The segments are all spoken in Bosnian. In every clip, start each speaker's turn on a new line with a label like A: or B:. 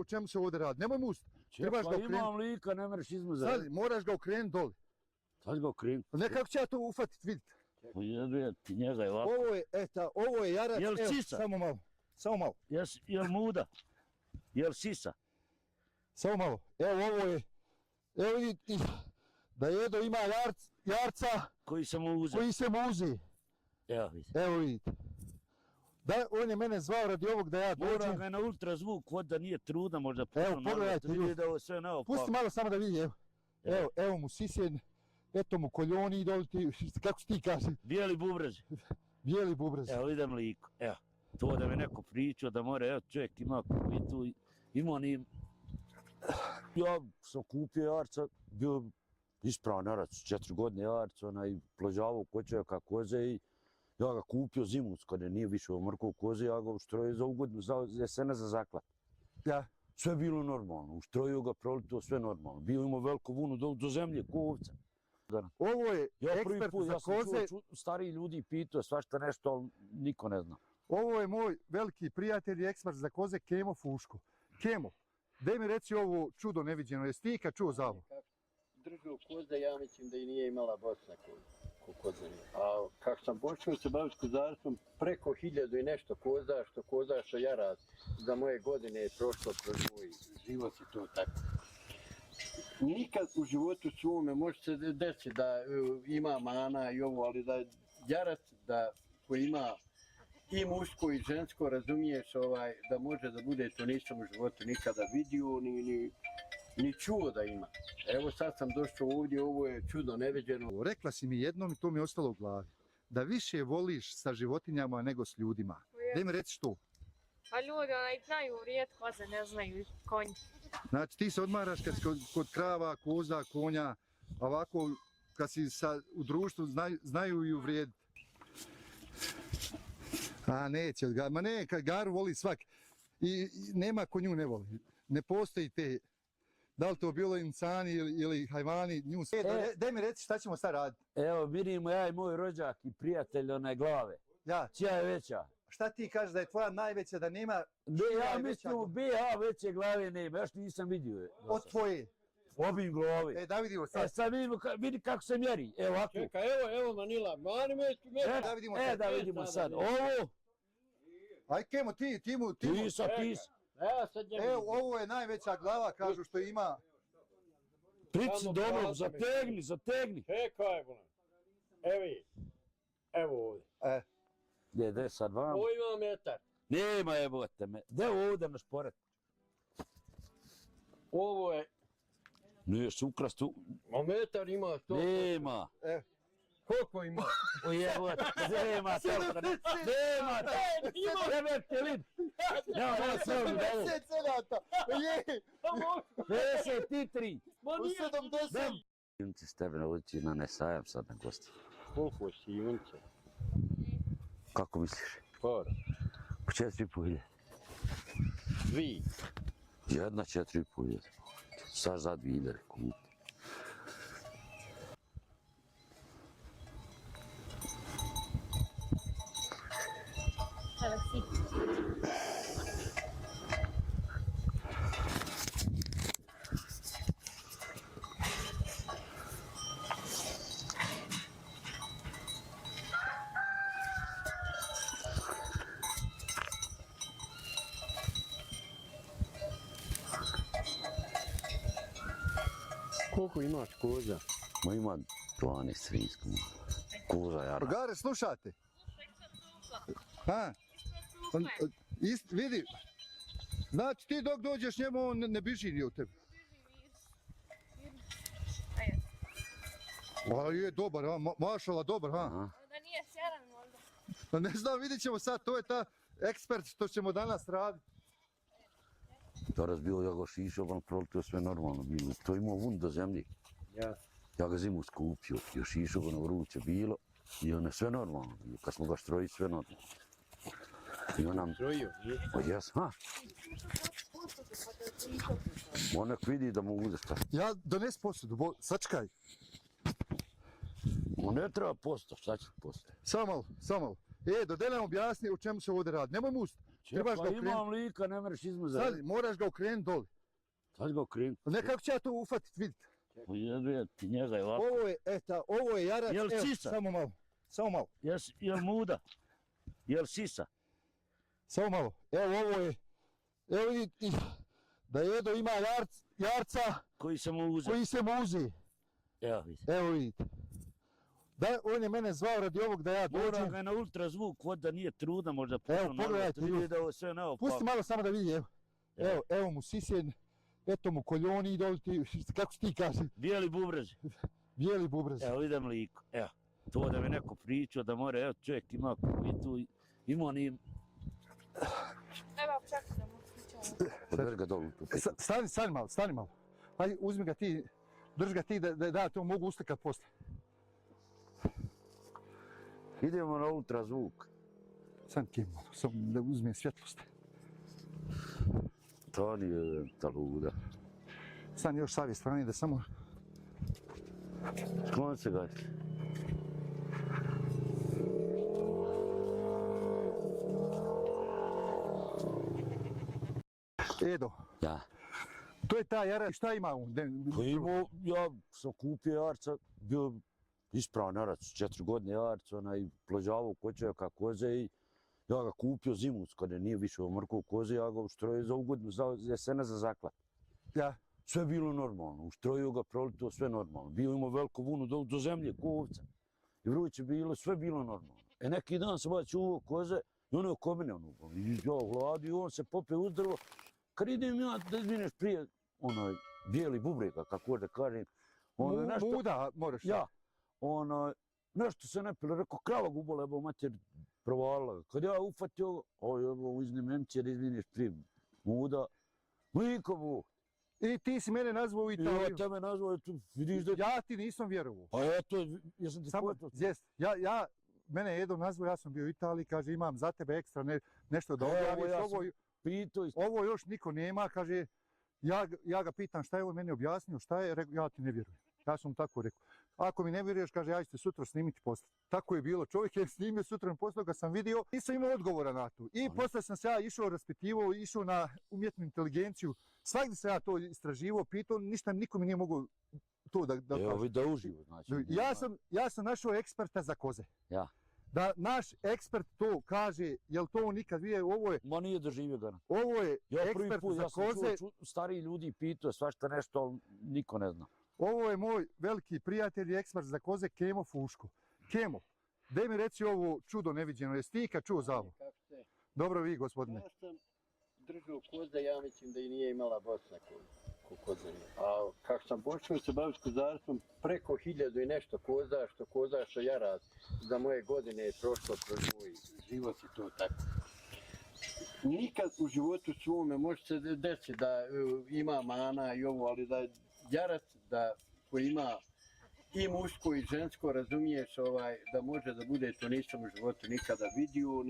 A: O čemu se ovdje radi? Nemoj must.
B: Čekaj, imam lika, ne mreš izmuzati.
A: Sad moraš ga okrenuti doli.
B: Sad ga okrenuti.
A: Nekako ću ja to ufatit, vidite.
B: Jebe ti njega je ovako.
A: Ovo je jarac.
B: Jel sisa?
A: Samo malo.
B: Jel muda? Jel sisa?
A: Samo malo. Evo ovo je. Evo vidite da Edo ima jarca
B: Koji se mu uze.
A: koji se muzi. Evo vidite. Da, on je mene zvao radi ovog da ja dođem.
B: Mora ga na ultrazvuk, vod da nije truda, možda puno.
A: Evo, pogledajte.
B: Da ovo sve naopako.
A: Pusti malo samo da vidi, evo mu sisjen, eto mu koljoni, kako ti kaže?
B: Bijeli bubrez.
A: Bijeli bubrez.
B: Evo idem liko, evo. To da me neko pričao da mora, evo čovjek ima kupitu, ima ni... Ja sam kupio jarca, bio ispravan jarac, 4 godine jarac, onaj plođavao kod čovjeka koze i ja ga kupio zimus, kada nije više omrkao koze, ja ga uštrojio za ugodnu, za jesene za zaklat.
A: Ja.
B: Sve bilo normalno, uštrojio ga, prolito, sve normalno. Bio imao veliko vunu do zemlje, ko ovca.
A: Ovo je ekspert za koze.
B: Ja sam čuo stariji ljudi pitao svašta nešto, ali niko ne zna.
A: Ovo je moj veliki prijatelj i ekspert za koze, Kemo Fuško. Kemo, daj mi reci ovo čudo neviđeno, jesi ti ikad čuo za ovo?
C: Držao koza, ja mislim da i nije imala Bosna koza. A kako sam počeo se baviti kozarstvom, preko 1000 i nešto koza što ja raz, za moje godine je prošlo kroz moj život i to tako. Nikad u životu svome može se desiti da ima mana i ovo, ali da jarac koji ima i muško i žensko, razumiješ, da može da bude, to nisam u životu nikada vidio, ni čuo da ima. Evo sad sam došao ovdje, ovo je čudo neviđeno.
A: Rekla si mi jednom i to mi je ostalo u glavi. Da više voliš sa životinjama nego s ljudima. Daj mi reci što?
D: A ljudi znaju rijetko koze, ne znaju konji.
A: Znači ti se odmaraš kad si kod krava, koza, konja, ovako kad si u društvu znaju i uvrijediti. A neće, ma ne, garu voli svak. I nema ko nju ne voli. Ne postoji te, da li to bilo insani ili hajvani, nju sve. Daj mi reci šta ćemo sad raditi.
B: Evo, birimo ja i moj rođak i prijatelj one glave.
A: Ja.
B: Čija je veća?
A: Šta ti kažeš da je tvoja najveća, da nema...
B: Ja mislim u BH veće glave nema, još nisam vidio.
A: Od tvoje?
B: Obim glavi.
A: Da vidimo sad.
B: Sad vidi kako se mjeri. Evo ovako.
C: Čekaj, evo Manila, mani me.
A: Da vidimo sad.
B: Da vidimo sad. Ovo.
A: Aj Kemo, ti mu.
B: Ti sa.
A: Evo, ovo je najveća glava, kažu što ima.
B: Prici dobro, zategni.
C: Čekaj, evo ovdje.
B: Gdje sad vam?
C: Ovo ima metar.
B: Nema jebote me. Gdje ovdje na šporet?
C: Ovo je...
B: Nije sukrast tu.
C: A metar ima to.
B: Nema.
C: Koliko ima?
B: O jebote, nema telka. Nema. Jebe ti lid. Nema sve ovdje.
A: 50 senata. Je.
B: 53.
C: Ma nije 70.
B: Junci s tebe nauči na nesajam sad na gosti.
C: Koliko si junce?
B: Kako misliš?
C: Para.
B: Po 4.500.
C: Svi.
B: Jedna 4.500. Sad za 2.000 kupi.
C: Koliko imaš koza?
B: Ma ima 12 svinjska. Koza jara.
A: Gare, slušate? Ha? Vidi. Znači ti dok dođeš njemu, on ne biži ni od tebe. A je dobar, mašala dobar, ha?
D: Da nije sjeran možda.
A: Pa ne znam, vidit ćemo sad, to je ta ekspert što ćemo danas raditi.
B: Danas bilo ja ga šišao, on prolitio sve normalno bilo. To imao vun do zemlje. Ja ga zimu skupio, još išao ga na vruće bilo i on je sve normalno bilo. Kad smo ga štrojili, sve normalno. I on nam...
C: Štrojio?
B: Pa jes, ha? On nek vidi da mu ude šta.
A: Ja dones posudu, sačkaj.
B: On ne treba posto, šta će posto?
A: Samo malo. Edo, daj nam objasni o čemu se ovdje radi. Nemoj must. trebaš ga
B: Pa imam
A: okrenuti.
B: lika, ne mereš izmazati.
A: Sad moraš ga okrenuti doli.
B: Sad ga okrenuti.
A: Ne, kako ću ja to ufatit, vidite.
B: Jebe ti njega je ovako.
A: Ovo je jarac,
B: Jel
A: evo,
B: sisa?
A: samo malo. Samo malo.
B: Jel muda? Jel sisa?
A: Samo malo. Evo ovo je, evo vidite, da Edo ima jarca
B: Koji sam mu uzeo.
A: koji se muzi.
B: Evo vidite.
A: Evo vidite. Da, on je mene zvao radi ovog da ja
B: Mora
A: dođem.
B: ga na ultrazvuk, vod da nije trudna, možda
A: Evo,
B: puno
A: pogledajte,
B: nalaziti, vidi da ovo sve naopako.
A: Pusti malo samo da vidi, evo. Evo mu sisjen, eto mu koljoni doli ti, kako ti kaže,
B: Bijeli bubrez.
A: bijeli bubrez.
B: Evo idem liko. Evo. To da mi neko pričao da mora, evo čovjek ima kubitu, ima oni...
D: Evo, čekaj da mu pričamo.
B: Podrži ga dolu tu.
A: Stani malo. Aj, uzmi ga ti, drži ga ti da to mogu uslikat posle.
B: Idemo na ultrazvuk.
A: Sad kim malo, samo da uzmem svjetlost.
B: To nije ta luda.
A: Sad još savje strane da samo...
B: Sklon se ga.
A: Edo,
B: Ja.
A: to je ta jara, šta ima on?
B: Pa imao, ja sam kupio jarca, bio ispravan jarac, 4 godine jarac, onaj plođavao kočevaka koze i ja ga kupio zimus, kada nije više omrkao koze, ja ga uštrojio za ugodnu, za jesena za zaklat.
A: Ja.
B: Sve bilo normalno, uštrojio ga, prolito, sve normalno. Bio imao veliku vunu do zemlje, ko ovca. I vruće bilo, sve bilo normalno. Neki dan sam baš čuvao koze i ono je oko mene, i ja hladio, on se popio uz drvo. Kad idem ja, da izvineš prije, onaj, bijeli bubrega, kako da kažem.
A: Muda moraš.
B: Ja, onaj, nešto se ne pilo, rekao, krava gubala, jebo mater, provalila ga. Kad ja ufatio, jebo, iznim Nemće, da izvineš prije, muda, liko bu.
A: I ti si mene nazvao u Italiju.
B: Ja tebe nazvao, tu vidiš da...
A: Ja ti nisam vjerovao.
B: Pa eto, jesam ti
A: Samo, jest, mene je Edo nazvao, ja sam bio u Italiji, kaže imam za tebe ekstra nešto da objaviš, ovo još niko nema, kaže, ja ga pitam šta je on meni objasnio, šta je, rekao, ja ti ne vjerujem. Ja sam mu tako rekao. Ako mi ne vjeruješ, kaže, ja ću te sutra snimiti posle. Tako je bilo, čovjek je snimio sutra posle, ga sam vidio, nisam imao odgovora na to. I posle sam se ja išao raspitivao, išao na umjetnu inteligenciju, svakdje sam ja to istraživao, pitao, ništa niko mi nije mogao to da kaže.
B: Evo vidi da uživo, znači.
A: Ja sam našao eksperta za koze.
B: Ja.
A: Da naš ekspert to kaže, jel to on nikad vidio, ovo je...
B: Ma nije doživio ga.
A: Ovo je
B: ja
A: ekspert
B: put,
A: za koze.
B: Ja sam stariji ljudi pitao svašta nešto, ali niko ne zna.
A: Ovo je moj veliki prijatelj i ekspert za koze, Kemo Fuško. Kemo, daj mi reci ovo čudo neviđeno, jesi ti ikad čuo za ovo? Dobro vi, gospodine.
C: Ja sam držao koze, ja mislim da i nije imala Bosna koze. A kako sam počeo se baviti kozarstvom, preko 1000 i nešto koza što ja radim. Za moje godine je prošlo kroz moj život i to tako. Nikad u životu svome može se desiti da ima mana i ovo, ali da jarac koji ima i muško i žensko, razumiješ, da može da bude, to nisam u životu nikada vidio,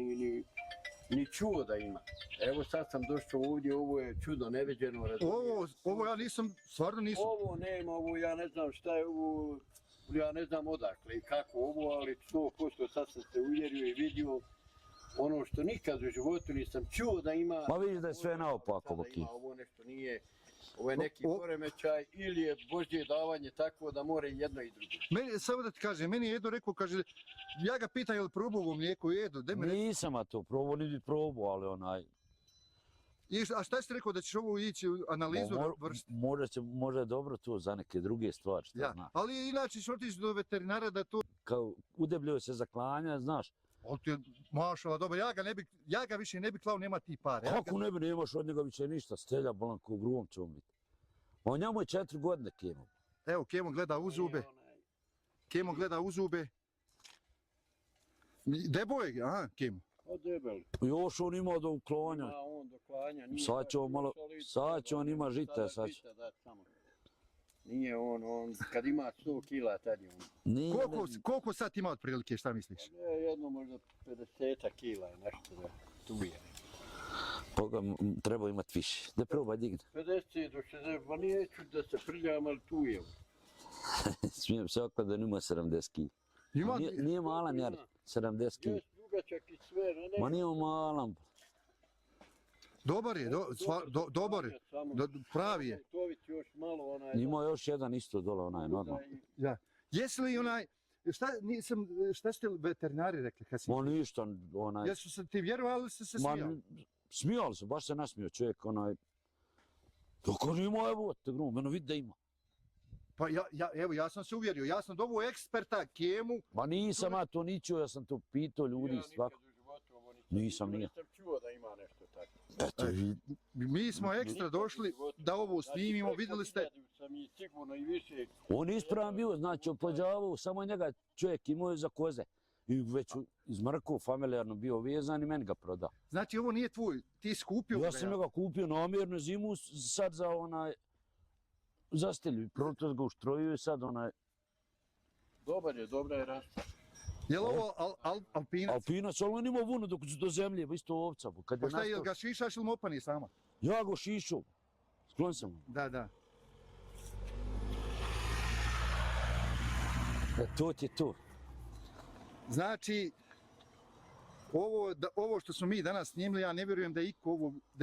C: ni čuo da ima. Evo sad sam došao ovdje, ovo je čudo neviđeno, razumiješ.
A: Ovo ja stvarno nisam.
C: Ovo nema, ovo ja ne znam šta je ovo, ja ne znam odakle i kako ovo, ali 100% sad sam se uvjerio i vidio ono što nikad u životu nisam čuo da ima.
B: Ma vidiš da je sve naopako, Boki.
C: Ovo nešto nije, ovo je neki poremećaj ili je Božje davanje tako da more jedno i drugo.
A: Samo da ti kažem, meni je Edo rekao, kaže, ja ga pitam je li probao ovo mlijeko, Edo, daj mi reći.
B: Nisam to probao, niti probao, ali onaj...
A: A šta si rekao da ćeš ovo ići u analizu vršiti?
B: Može dobro to za neke druge stvari, što zna.
A: Ali inače ćeš otići do veterinara da to...
B: Kao udebljio se za klanja, znaš.
A: Ali ti je mašala, dobro, ja ga više ne bi klao, nema ti pare.
B: Kako ne bi, nemaš od njega više ništa, stelja bolanko u gruvom će on biti. On njemu je 4 godine Kemo.
A: Evo, Kemo gleda u zube. Kemo gleda u zube. Debo je, aha, Kemo.
C: Debel.
B: Još on ima do uklanja. Sad će on ima žita, sad će.
C: Nije on, kad ima 100 kila, tad je on.
A: Koliko sad ima otprilike, šta misliš?
C: Jedno možda 50 kila je nešto da tu je.
B: Boga, treba imati više. Da probaj digni.
C: 50 do 60, pa nije ću da se prljam, ali tu je.
B: Smijem se oko da nima 70 kila. Nije malan, jer 70 kila.
C: Dugačak i sve, ne?
B: Ma nije malan.
A: Dobar je, dobar je, pravi je.
C: Tović još malo onaj...
B: Ima još jedan isto dole, onaj normalno.
A: Ja. Jesi li onaj, šta ste veterinari rekli kad si?
B: Ma ništa, onaj...
A: Jesu se ti vjerovali ili se smijali?
B: Smijali se, baš se nasmio čovjek, onaj... Dok on ima, evo, te grom, meno vidi da ima.
A: Pa evo, ja sam se uvjerio, ja sam dobu eksperta, Kemu.
B: Ma nisam ja to ni čuo, ja sam to pitao ljudi svako. Nisam, nije.
C: Nisam čuo da ima nešto tako.
B: Eto,
A: Mi smo ekstra došli da ovo snimimo, vidjeli ste.
C: Sam i sigurno i više.
B: on je ispravan bio, znači oplođavao, samo njega čovjek imao je za koze. I već izmrkao, familijarno bio vezan i meni ga prodao.
A: Znači ovo nije tvoj, ti si kupio
B: Ja
A: ga,
B: sam ga kupio namjerno zimu, sad za onaj... Zastelju, proto ga uštrojio i sad onaj...
C: Dobar je, dobra je rasta.
A: Je li ovo alpinac?
B: Alpinac, ali on ima vunu dok do zemlje, isto ovca. Kad
A: Pa
B: je
A: šta je,
B: nastao,
A: ga šišaš ili mopani sama?
B: ja go šišao. Sklon sam.
A: Da.
B: To ti je to.
A: Znači, ovo što smo mi danas snimili, ja ne vjerujem da je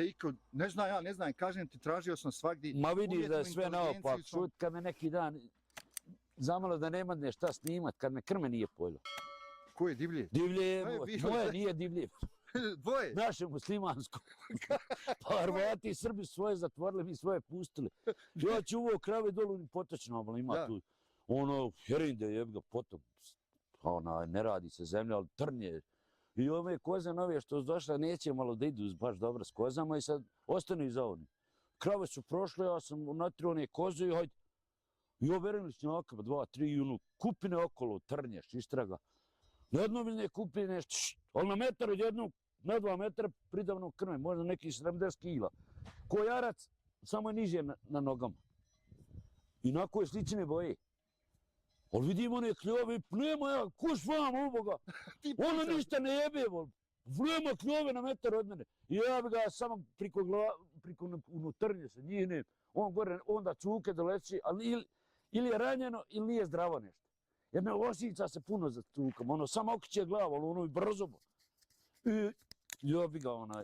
A: iko, ne znam, kažem ti, tražio sam svagdje.
B: Ma vidiš da je
A: umjetnu
B: sve naopak.
A: inteligenciju sam-
B: Šut, kad me neki dan zamalo da nema ne šta snimat, kad me krme nije pojelo.
A: Ko je divlje?
B: Divlje je,
A: To je bilo
B: moje
A: sve.
B: nije divlje.
A: Dvoje?
B: Naše muslimansko. Pa Hrvati i Srbi svoje zatvorili, mi svoje pustili. Ja ću ovo krave dolu u potočno, ali ima
A: Da.
B: tu. Ono, herinde je ga potok. Ne radi se zemlja, ali trnje. I ove koze nove što su došle neće malo da idu baš dobro s kozama i sad ostanu iza oni. Krave su prošle, ja sam natrio one koze i hajde. I overili snjaka, 2, 3 i ono, kupine okolo, trnje, šistraga. Na jednom kupine, ali na metar od jednog, na 2 metra pridavno krme, možda neki 70 kila. Ko jarac, samo je niže na nogama. I nako je slične boje. Ali vidimo one kljove, nema ja, kuš vam ovoga. Ono ništa ne jebe, nema kljove na metar od mene. I ja bi ga samo priko unutrnje se njihne, on gore, onda cuke doleci, ali ili je ranjeno ili nije zdravo nešto. Jer ne osjeća se puno za cukom, ono samo okreće glavu, ali ono i brzo. I ja bi ga onda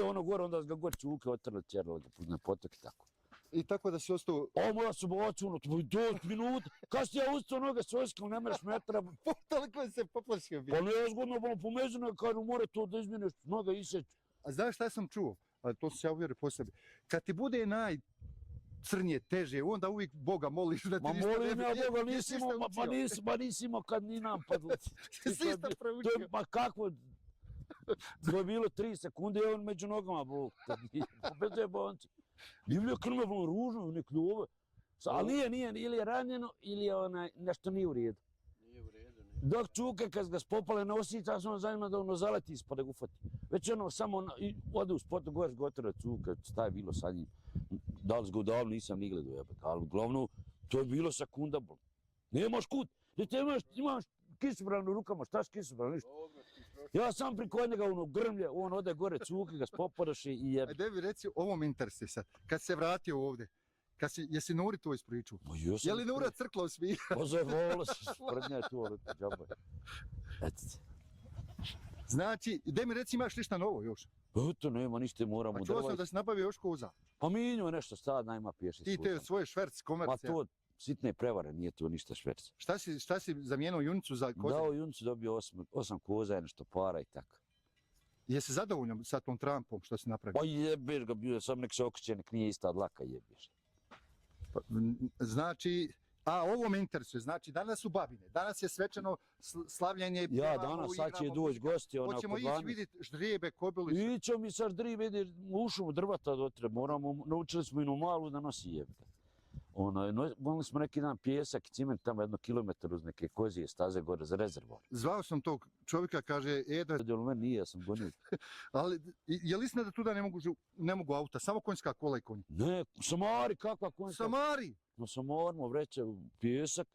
B: ono gore, onda ga gore cuke otrle, ćerale ga na potok i tako.
A: I tako da si ostao...
B: Moja su ocuno, 10 minuta, kad si ja ustao noge s oskom, ne mereš metra.
A: Toliko se poplašio bio.
B: Pa ne je zgodno, bilo pomezano, kažu, more to da izmjeniš, noga iseć.
A: A znaš šta sam čuo? A to se ja uvjerio po sebi. Kad ti bude najcrnije, teže, onda uvijek Boga moliš da ti
B: Ma
A: ništa ne
B: molim
A: bi...
B: ja Boga,
A: Jesi
B: nisi imao kad ni nam padlo.
A: išta proučio.
B: Ma kakvo, to je bilo 3 sekunde i on među nogama, Bog. Bez jebanci. Divlje krme, bilo ružno, ne kljove. Ali nije, ili je ranjeno, ili je nešto nije u redu.
C: Nije u redu, ne.
B: Dok čuke, kad ga spopale na osjeća, sam zanima da ono zaleti ispod da ga ufati. Već ono samo ode u spotu gore s gotora cuka, šta je bilo sa njim. Da li zgodavno nisam ni gledao jebate, ali uglavnom to je bilo sekunda. Nemaš kut, imaš kisobran u rukama, šta s kisobran, ništa. Ja sam priko njega ono grmlje, on ode gore cuke, ga spopadaš i jebe.
A: Ajde mi reci, ovo me interesuje sad. Kad se vratio ovdje, jesi Nuri to ispričao? Je li Nura crkla u smiju?
B: Pozavolo se, sprednja je tu, ali džaba.
A: Znači, gdje mi reci imaš ništa novo još?
B: Eto, nema ništa, moramo
A: A čuo sam da si nabavio još koza.
B: Pa minio nešto sad, najma pješi.
A: Ti te svoje šverc,
B: Ma
A: komercija.
B: to sitne prevare, nije to ništa šverc.
A: Šta si zamijenio junicu za koze?
B: Dao junicu, dobio 8 koza, nešto para i tako.
A: Jesi zadovoljan sa tom trampom što si napravio?
B: Pa jebeš ga, bio sam nek se okreće, nek nije ista dlaka, jebeš.
A: Znači, ovo me interesuje, znači danas u Babine, danas je svečano slavljenje.
B: Ja
A: pjevamo,
B: danas, sad će
A: igramo
B: doći gosti, ona oko 12.
A: Hoćemo ići vidjeti ždrijebe, kobilice.
B: Ićemo mi sad ždrijebe, u šumu drvata dotre, naučili smo inu malu da nosi jebete. Mogli smo neki dan pjesak i ciment tamo 1 kilometar uz neke kozije staze gore za rezervor.
A: Zvao sam tog čovjeka, kaže, Eda,
B: Meni nije, ja sam gonio.
A: ali je li istina da tuda ne mogu auta, samo konjska kola i konji?
B: Ne, Samari, kakva konjska.
A: Samari!
B: Na Samarima vreće pjesak,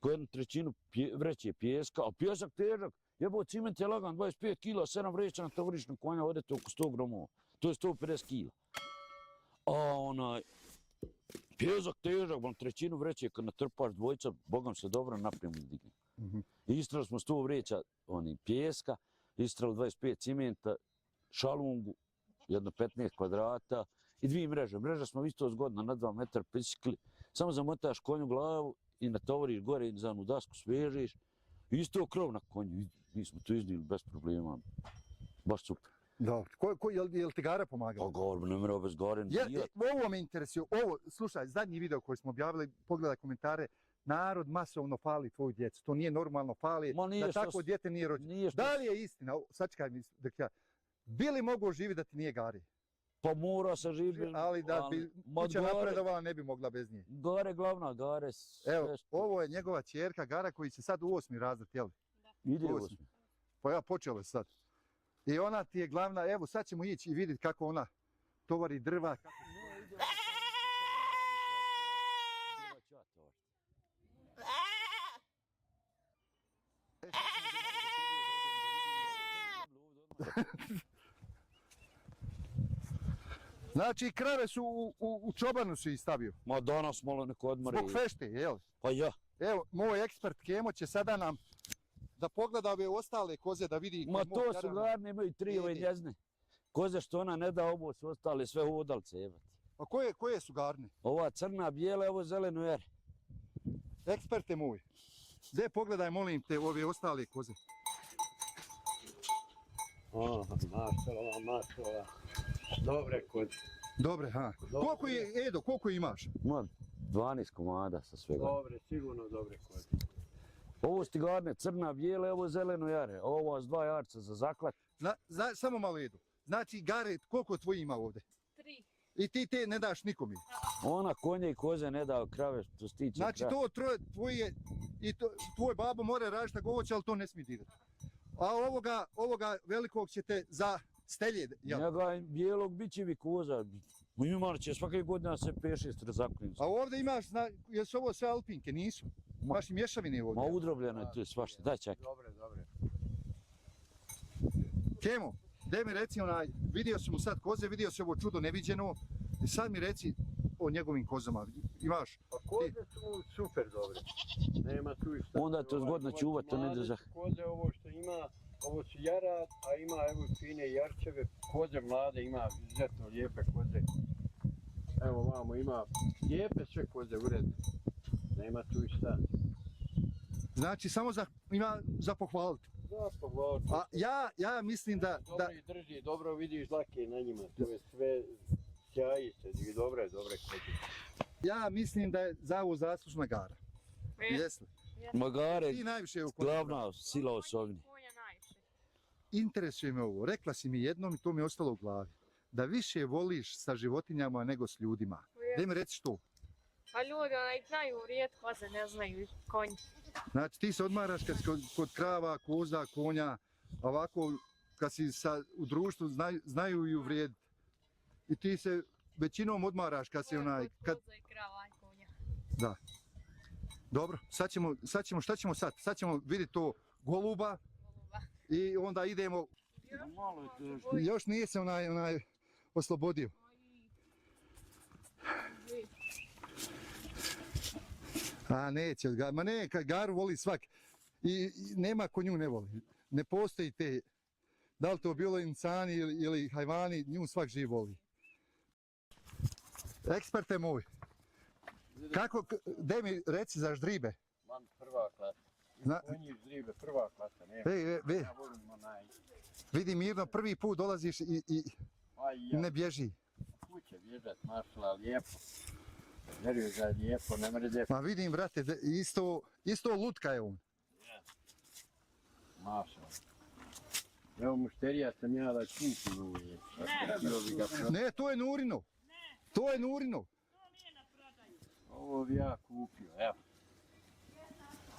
B: po 1/3 vreće pjeska, a pjesak težak. Jebo, ciment je lagan, 25 kila, 7 vreća na tovarišnog konja, odete oko 100 gramova. To je 150 kila. A pjesak težak, 1/3 vreće kad natrpaš dvojca, Bogom se dobro napremno digne. Istrali smo 100 vreća pjeska, istrali 25 cimenta, šalungu, jedno 15 kvadrata i 2 mreže. Mreže smo isto zgodno na 2 metra prisikli. Samo zamotaš konju glavu i natovariš gore za onu dasku, svežiš. Isto krov na konju. Mi smo to iznijeli bez problema. Baš super.
A: Dobro. Jel ti Gara pomagao?
B: Pa Gar, ne mora bez Gare.
A: Ovo me interesuje. Ovo, slušaj, zadnji video koji smo objavili, pogledaj komentare. Narod masovno fali tvoju djecu. To nije normalno, fali da takvo dijete nije rođeno. Da li je istina, sačekaj mi dok ja, bi li mogo živjeti da ti nije Gari?
B: Pa mora se živjeti.
A: Ali da bi kuća napredovala ne bi mogla bez nje.
B: Gare glavna, Gare.
A: Evo, ovo je njegova ćerka Gara koji će sad u 8. razred, jel?
B: Ide u 8.
A: Pa ja počelo je sad. I ona ti je glavna, evo sad ćemo ići i vidjeti kako ona tovari drva. Znači krave su u čobanu su ih stavio.
B: Ma danas malo neko odmori.
A: Zbog fešte, jel?
B: Pa ja.
A: Evo, moj ekspert Kemo će sada nam da pogleda ove ostale koze da vidi...
B: Ma to su Garne, imaju 3 ove njezne. Koze što ona ne da, ovo su ostale sve hodalce, jebati.
A: A koje su Garne?
B: Ova crna, bijela, ovo zeleno jere.
A: Eksperte moj, gdje pogledaj molim te ove ostale koze.
C: Mašala. Dobre koze.
A: Dobre, ha. Koliko je, Edo, koliko imaš?
B: Ma, 12 komada sa svega.
C: Dobre, sigurno dobre koze.
B: Ovo su Garne, crna, bijela, ovo zeleno jare. Ovo su 2 jarca za zaklat.
A: Samo malo Edo. Znači, Gare, koliko tvoji ima ovdje?
D: 3.
A: I ti te ne daš nikome?
B: Ona konje i koze ne da krave što se tiče.
A: Znači, to tvoje, i tvoj babo mora raditi tako hoće, ali to ne smije dirati. A ovoga velikog ćete za stelje, jel?
B: Njega bijelog bićevi koza. Imar će svake godine se 5-6 razaklinci.
A: A ovdje imaš, jesu ovo sve alpinke, nisu? Imaš i mješavine ovdje.
B: Ma udrobljeno je to svašta, daj čekaj.
C: Dobre.
A: Kemo, daj mi reci vidio sam mu sad koze, vidio sam ovo čudo neviđeno. I sad mi reci o njegovim kozama. Imaš?
C: Pa koze su super dobre. Nema tu išta.
B: Onda je to zgodno čuvati, to ne drža.
C: Koze ovo što ima, ovo su jarat, a ima evo fine jarčeve. Koze mlade ima izuzetno lijepe koze. Evo vamo ima lijepe sve koze uredne. Nema tu išta.
A: Znači samo ima za pohvaliti.
C: Da, pohvaliti.
A: A ja mislim da...
C: Dobro ih drži, dobro vidiš dlake na njima. To je sve sjaji se, dobre koze.
A: Ja mislim da je za ovo zaslužna Gara. Jesli?
B: Magare,
A: Ti najviše
B: glavna sila osobni.
A: Interesuje me ovo, rekla si mi jednom i to mi je ostalo u glavi. Da više voliš sa životinjama nego s ljudima. Daj mi reci što?
D: Pa ljudi znaju rijetko koze, ne znaju konji.
A: Znači ti se odmaraš kad si kod krava, koza, konja, ovako kad si u društvu znaju i uvrijediti. I ti se većinom odmaraš kad si onaj...
D: Koza i krava i konja.
A: Da. Dobro, sad ćemo, šta ćemo sad? Sad ćemo vidjeti to goluba i onda idemo... Još nije se onaj oslobodio. A neće, ma ne, Garu voli svak. I nema ko nju ne voli. Ne postoji te, da li to bilo insani ili hajvani, nju svak živ voli. Eksperte moj, kako, daj mi reci za ždribe.
C: Mam prva klasa. Konji ždribe, prva klasa. Ja volim onaj.
A: Vidi mirno, prvi put dolaziš i ne bježi.
C: Kuće bježat, mašala, lijepo. Vjeruju da je lijepo, ne mrede.
A: Ma vidim, brate, isto lutka je on.
C: Mašala. Evo mušterija sam ja da kupim uvijek.
A: Ne, to je Nurino. To je Nurino.
C: Ovo bi ja kupio, evo.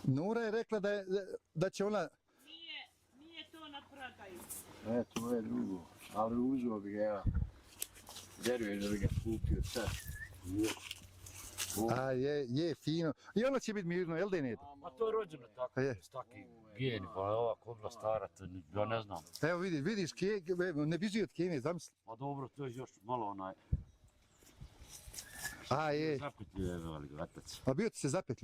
A: Nura je rekla da će ona...
E: Nije to na prodaju.
C: To je drugo, ali uzeo bi ga ja. Vjerujem da bi ga kupio sad.
A: A je fino. I ono će biti mirno, jel da je ne?
B: A to je rođeno tako, s takim geni, pa ova kobla stara, ja ne znam.
A: Evo vidiš, ne bježi od Kene, zamisli.
B: Pa dobro, to je još malo onaj...
A: A je.
B: Zapetljiv je velik vratac.
A: A bio ti se zapetljiv.